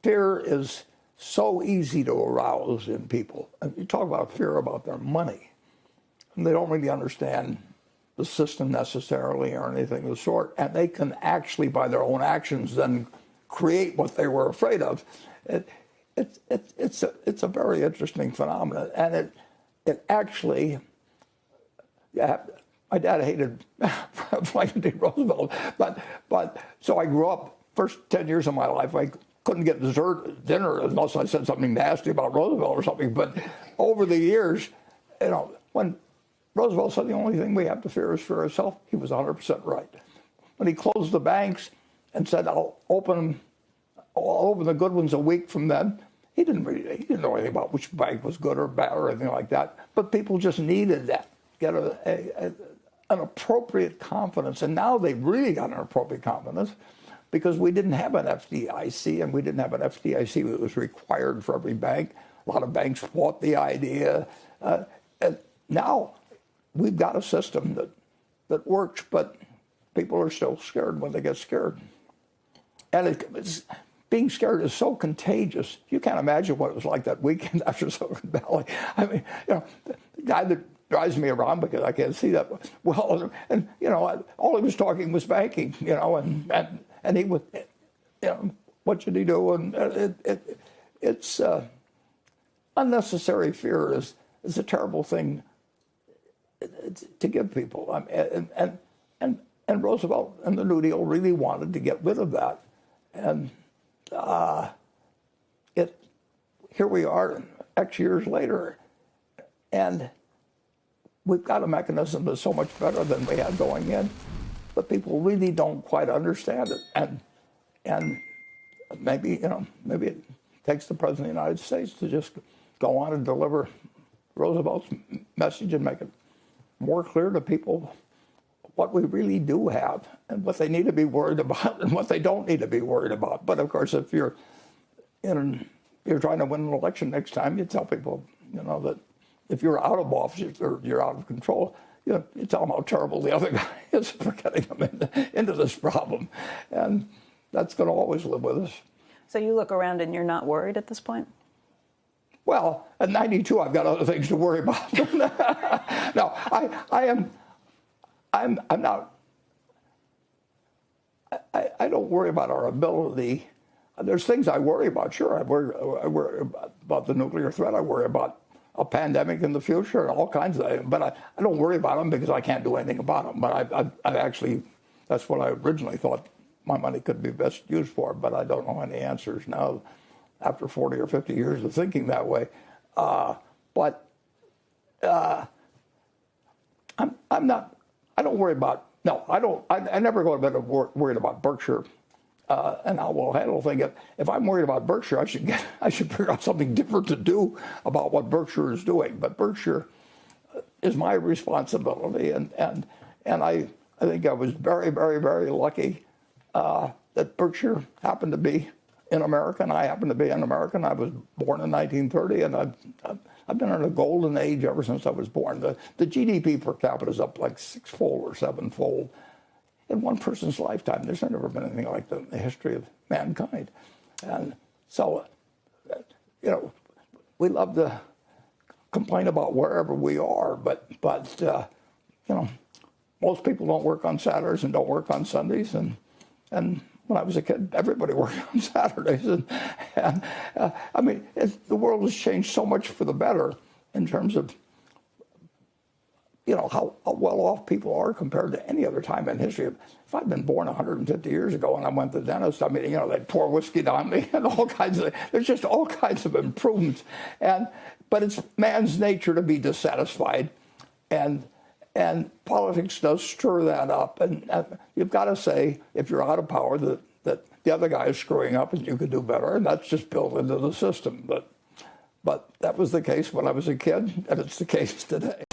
fear is so easy to arouse in people. And you talk about fear about their money, and they don't really understand the system necessarily or anything of the sort, and they can actually, by their own actions, then create what they were afraid of. It's a very interesting phenomenon, and it actually, yeah, my dad hated Franklin D. Roosevelt, but so I grew up, first 10 years of my life, I couldn't get dinner unless I said something nasty about Roosevelt or something. But over the years, when Roosevelt said the only thing we have to fear is fear itself, he was 100% right. When he closed the banks and said, I'll open the good ones a week from then, he didn't know anything about which bank was good or bad or anything like that. But people just needed that, get an appropriate confidence. And now they've really got an appropriate confidence because we didn't have an FDIC, and we didn't have an FDIC that was required for every bank. A lot of banks fought the idea. And now we've got a system that works, but people are still scared when they get scared. And being scared is so contagious. You can't imagine what it was like that weekend after Silicon Valley. I mean, the guy that drives me around because I can't see that well, and all he was talking was banking, and he would, what should he do? And it's unnecessary fear is a terrible thing to give people. And Roosevelt and the New Deal really wanted to get rid of that. And here we are X years later, and we've got a mechanism that's so much better than we had going in, but people really don't quite understand it. And maybe it takes the President of the United States to just go on and deliver Roosevelt's message and make it more clear to people what we really do have and what they need to be worried about and what they don't need to be worried about. But of course, if you're trying to win an election next time, you tell people, that if you're out of office or you're out of control, you tell them how terrible the other guy is for getting them into this problem. And that's going to always live with us. So you look around and you're not worried at this point? Well, at 92, I've got other things to worry about. No, I'm not. I don't worry about our ability. There's things I worry about. Sure, I worry about the nuclear threat. I worry about a pandemic in the future and all kinds of things. But I don't worry about them because I can't do anything about them. But I actually, that's what I originally thought my money could be best used for. But I don't know any answers now after 40 or 50 years of thinking that way. But I'm not. I don't worry about. No, I don't. I never go to bed worried about Berkshire and how we'll handle things. If I'm worried about Berkshire, I should figure out something different to do about what Berkshire is doing. But Berkshire is my responsibility, and I think I was very, very, very lucky that Berkshire happened to be in America, and I happen to be an American. I was born in 1930, and I've been in a golden age ever since I was born. The GDP per capita is up like 6-fold or 7-fold in one person's lifetime. There's never been anything like that in the history of mankind. And so, we love to complain about wherever we are, but most people don't work on Saturdays and don't work on Sundays, and when I was a kid, everybody worked on Saturdays. And I mean, the world has changed so much for the better in terms of, how well off people are compared to any other time in history. If I'd been born 150 years ago and I went to the dentist, I mean, they'd pour whiskey down me and all kinds of, there's just all kinds of improvements. But it's man's nature to be dissatisfied. And politics does stir that up. And you've got to say, if you're out of power, that the other guy is screwing up and you could do better. And that's just built into the system. But that was the case when I was a kid, and it's the case today.